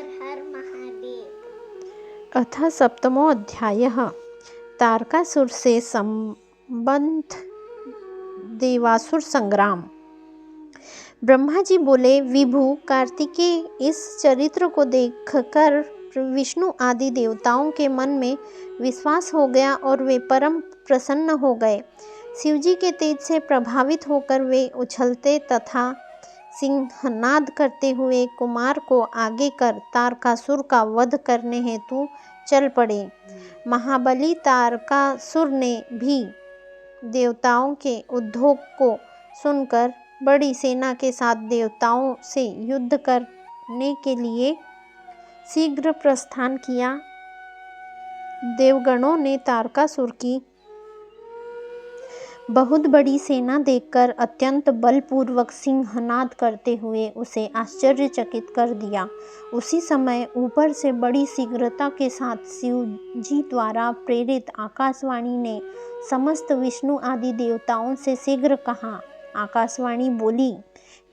हर हर महादेव। अथ सप्तमो अध्यायः। तारकासुर से संबद्ध देवासुर संग्राम। ब्रह्मा जी बोले, विभु कार्तिकेय, इस चरित्र को देखकर विष्णु आदि देवताओं के मन में विश्वास हो गया और वे परम प्रसन्न हो गए। शिवजी के तेज से प्रभावित होकर वे उछलते तथा सिंहनाद करते हुए कुमार को आगे कर तारकासुर का वध करने हेतु चल पड़े। महाबली तारकासुर ने भी देवताओं के उद्योग को सुनकर बड़ी सेना के साथ देवताओं से युद्ध करने के लिए शीघ्र प्रस्थान किया। देवगणों ने तारकासुर की बहुत बड़ी सेना देखकर अत्यंत बलपूर्वक सिंहनाद करते हुए उसे आश्चर्यचकित कर दिया। उसी समय ऊपर से बड़ी शीघ्रता के साथ शिवजी द्वारा प्रेरित आकाशवाणी ने समस्त विष्णु आदि देवताओं से शीघ्र कहा। आकाशवाणी बोली,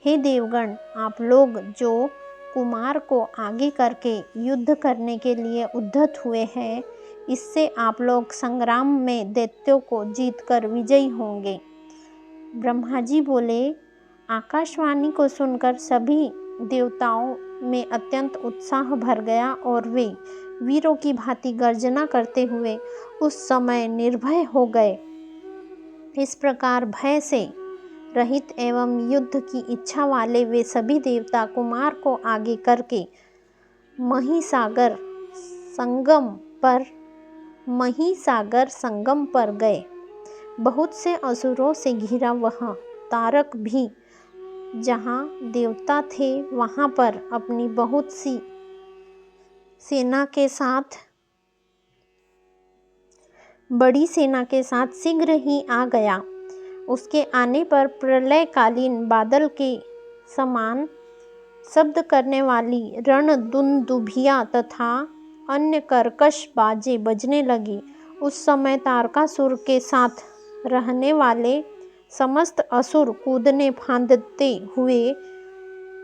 हे देवगण, आप लोग जो कुमार को आगे करके युद्ध करने के लिए उद्यत हुए हैं, इससे आप लोग संग्राम में दैत्यों को जीतकर विजयी होंगे। ब्रह्मा जी बोले, आकाशवाणी को सुनकर सभी देवताओं में अत्यंत उत्साह भर गया और वे वीरों की भांति गर्जना करते हुए उस समय निर्भय हो गए। इस प्रकार भय से रहित एवं युद्ध की इच्छा वाले वे सभी देवता कुमार को आगे करके महिसागर संगम पर गए। बहुत से असुरों से घिरा वह तारक भी जहाँ देवता थे वहाँ पर अपनी बहुत सी बड़ी सेना के साथ शीघ्र ही आ गया। उसके आने पर प्रलयकालीन बादल के समान शब्द करने वाली रणदुंदुभियाँ तथा अन्य कर्कश बाजे बजने लगी। उस समय तारकासुर के साथ रहने वाले समस्त असुर कूदने फांदते हुए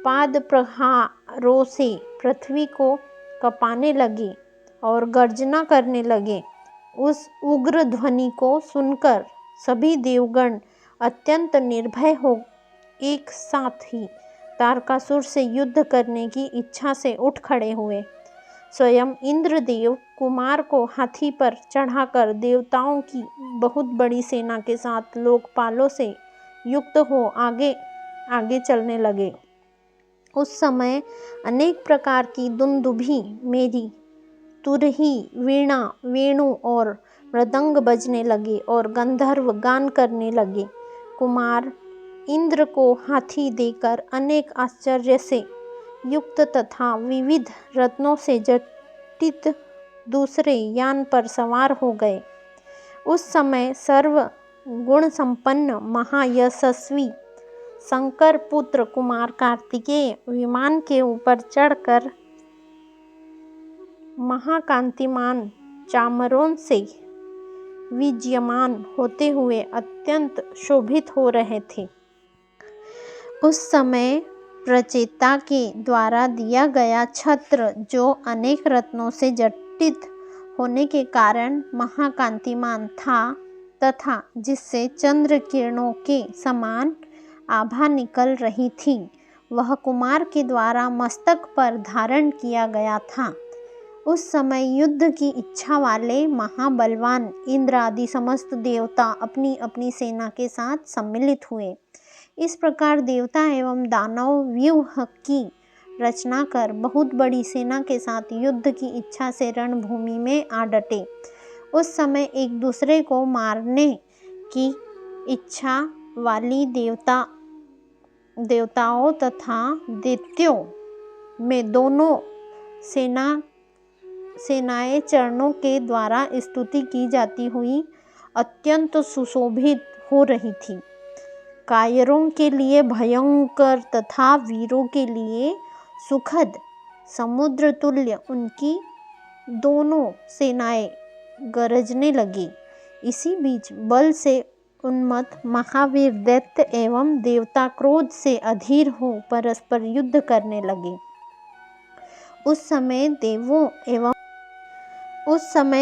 पाद प्रहारों से पृथ्वी को कँपाने लगे और गर्जना करने लगे। उस उग्र ध्वनि को सुनकर सभी देवगण अत्यंत निर्भय हो एक साथ ही तारकासुर से युद्ध करने की इच्छा से उठ खड़े हुए। स्वयं इंद्रदेव कुमार को हाथी पर चढ़ाकर देवताओं की बहुत बड़ी सेना के साथ लोकपालों से युक्त हो आगे आगे चलने लगे। उस समय अनेक प्रकार की दुंदुभी, मेरी, तुरही, वीणा, वेणु और मृदंग बजने लगे और गंधर्व गान करने लगे। कुमार इंद्र को हाथी देकर अनेक आश्चर्य से युक्त तथा विविध रत्नों से जटित दूसरे यान पर सवार हो गए। उस समय सर्व गुण संपन्न महायशस्वी शंकर पुत्र कुमार कार्तिकेय विमान के ऊपर चढ़कर महाकांतिमान चामरों से विजयमान होते हुए अत्यंत शोभित हो रहे थे। उस समय प्रचेता के द्वारा दिया गया छत्र, जो अनेक रत्नों से जटित होने के कारण महाकांतिमान था तथा जिससे चंद्र किरणों के समान आभा निकल रही थी, वह कुमार के द्वारा मस्तक पर धारण किया गया था। उस समय युद्ध की इच्छा वाले महाबलवान इंद्र आदि समस्त देवता अपनी अपनी सेना के साथ सम्मिलित हुए। इस प्रकार देवता एवं दानव व्यूह की रचना कर बहुत बड़ी सेना के साथ युद्ध की इच्छा से रणभूमि में आ डटे। उस समय एक दूसरे को मारने की इच्छा वाली देवताओं तथा दैत्यों में दोनों सेनाएं चरणों के द्वारा स्तुति की जाती हुई अत्यंत सुशोभित हो रही थी। कायरों के लिए भयंकर तथा वीरों के लिए सुखद समुद्र तुल्य उनकी दोनों सेनाएं गरजने लगी। इसी बीच बल से उन्मत्त महावीर दैत्य एवं देवता क्रोध से अधीर हो परस्पर युद्ध करने लगे। उस समय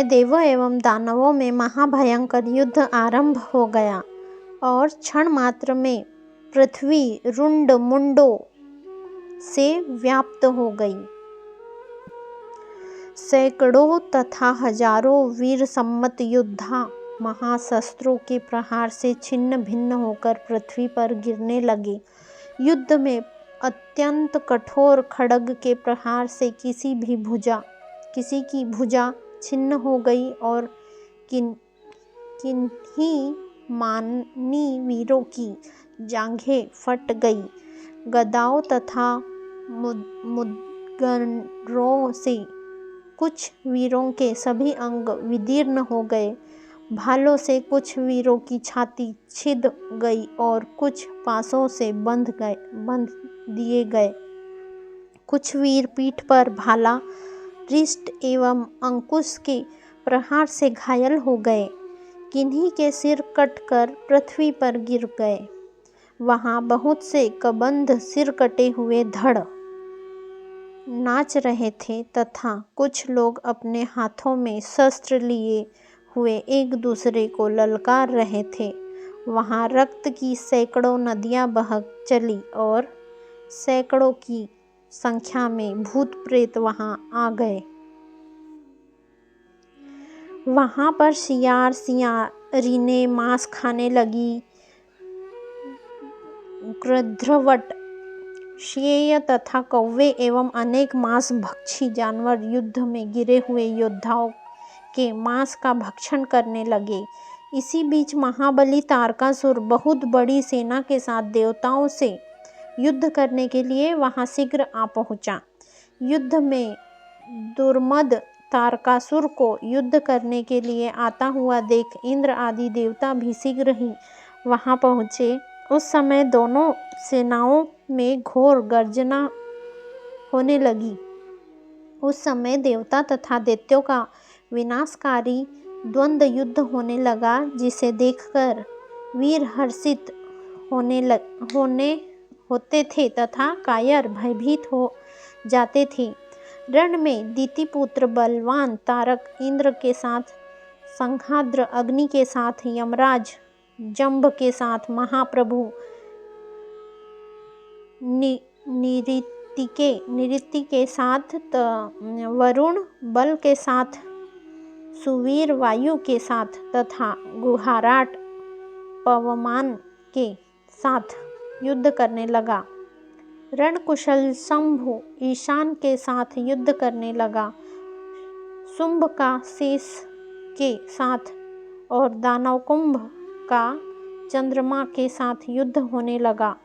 देवों एवं दानवों में महाभयंकर युद्ध आरंभ हो गया और क्षण मात्र में पृथ्वी रुंड मुंडों से व्याप्त हो गई। सैकड़ों तथा हजारों वीर सम्मत योद्धा महाशस्त्रों के प्रहार से छिन्न भिन्न होकर पृथ्वी पर गिरने लगे। युद्ध में अत्यंत कठोर खड्ग के प्रहार से किसी की भुजा छिन्न हो गई और किन्हीं मानी वीरों की जांघें फट गई। गदाओं तथा मुद्गरों से कुछ वीरों के सभी अंग विदीर्ण हो गए। भालों से कुछ वीरों की छाती छिद गई और कुछ पासों से बंध दिए गए। कुछ वीर पीठ पर भाला, रिष्ट एवं अंकुश के प्रहार से घायल हो गए। किन्हीं के सिर कटकर पृथ्वी पर गिर गए। वहां बहुत से कबंध सिर कटे हुए धड़ नाच रहे थे तथा कुछ लोग अपने हाथों में शस्त्र लिए हुए एक दूसरे को ललकार रहे थे। वहां रक्त की सैकड़ों नदियां बह चली और सैकड़ों की संख्या में भूत प्रेत वहां आ गए। वहां पर सियारिनें मांस खाने लगी। गृध्रवट, श्येय तथा कौवे एवं अनेक मांस भक्षी जानवर युद्ध में गिरे हुए योद्धाओं के मांस का भक्षण करने लगे। इसी बीच महाबली तारकासुर बहुत बड़ी सेना के साथ देवताओं से युद्ध करने के लिए वहां शीघ्र आ पहुंचा। युद्ध में दुर्मद तारकासुर को युद्ध करने के लिए आता हुआ देख इंद्र आदि देवता भी शीघ्र ही वहां पहुंचे। उस समय दोनों सेनाओं में घोर गर्जना होने लगी। उस समय देवता तथा दैत्यों का विनाशकारी द्वंद्व युद्ध होने लगा, जिसे देखकर वीर हर्षित होते थे तथा कायर भयभीत हो जाते थे। रण में दितिपुत्र बलवान तारक इंद्र के साथ, संघाद्र अग्नि के साथ, यमराज जंभ के साथ, महाप्रभु निऋति के साथ, वरुण बल के साथ, सुवीर वायु के साथ तथा गुहाराट पवमान के साथ युद्ध करने लगा। रणकुशल शंभु ईशान के साथ युद्ध करने लगा। शुंभ का शेष के साथ और दानव कुंभ का चंद्रमा के साथ युद्ध होने लगा।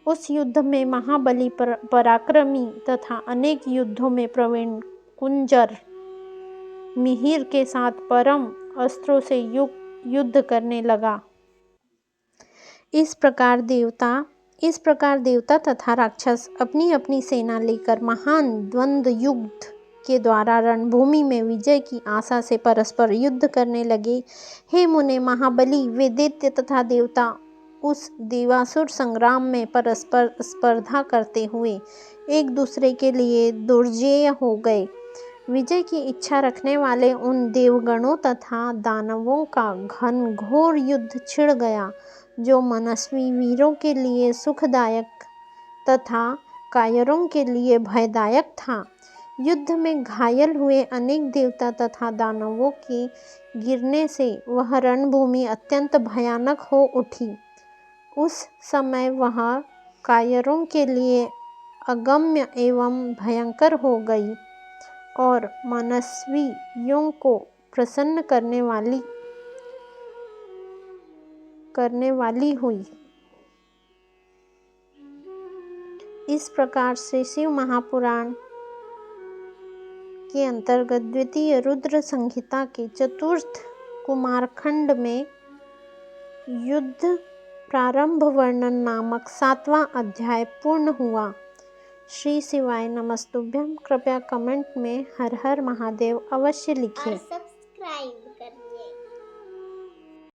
उस युद्ध में महाबली पराक्रमी तथा अनेक युद्धों में प्रवीण कुंजर मिहिर के साथ परम अस्त्रों से युद्ध करने लगा। इस प्रकार देवता तथा राक्षस अपनी अपनी सेना लेकर महान द्वंद्व युद्ध के द्वारा रणभूमि में विजय की आशा से परस्पर युद्ध करने लगे। हे मुने, महाबली वे दैत्य तथा देवता उस देवासुर संग्राम में परस्पर स्पर्धा करते हुए एक दूसरे के लिए दुर्जेय हो गए। विजय की इच्छा रखने वाले उन देवगणों तथा दानवों का घनघोर युद्ध छिड़ गया, जो मनस्वी वीरों के लिए सुखदायक तथा कायरों के लिए भयदायक था। युद्ध में घायल हुए अनेक देवता तथा दानवों के गिरने से वह रणभूमि अत्यंत भयानक हो उठी। उस समय वह कायरों के लिए अगम्य एवं भयंकर हो गई और मनस्वियों को प्रसन्न करने वाली हुई। इस प्रकार से शिव महापुराण के अंतर्गत द्वितीय रुद्र संहिता के चतुर्थ कुमारखंड में युद्ध प्रारंभ वर्णन नामक 7वां अध्याय पूर्ण हुआ। श्री शिवाय नमस्तुभ्यं। कृपया कमेंट में हर हर महादेव अवश्य लिखें। और सब्सक्राइब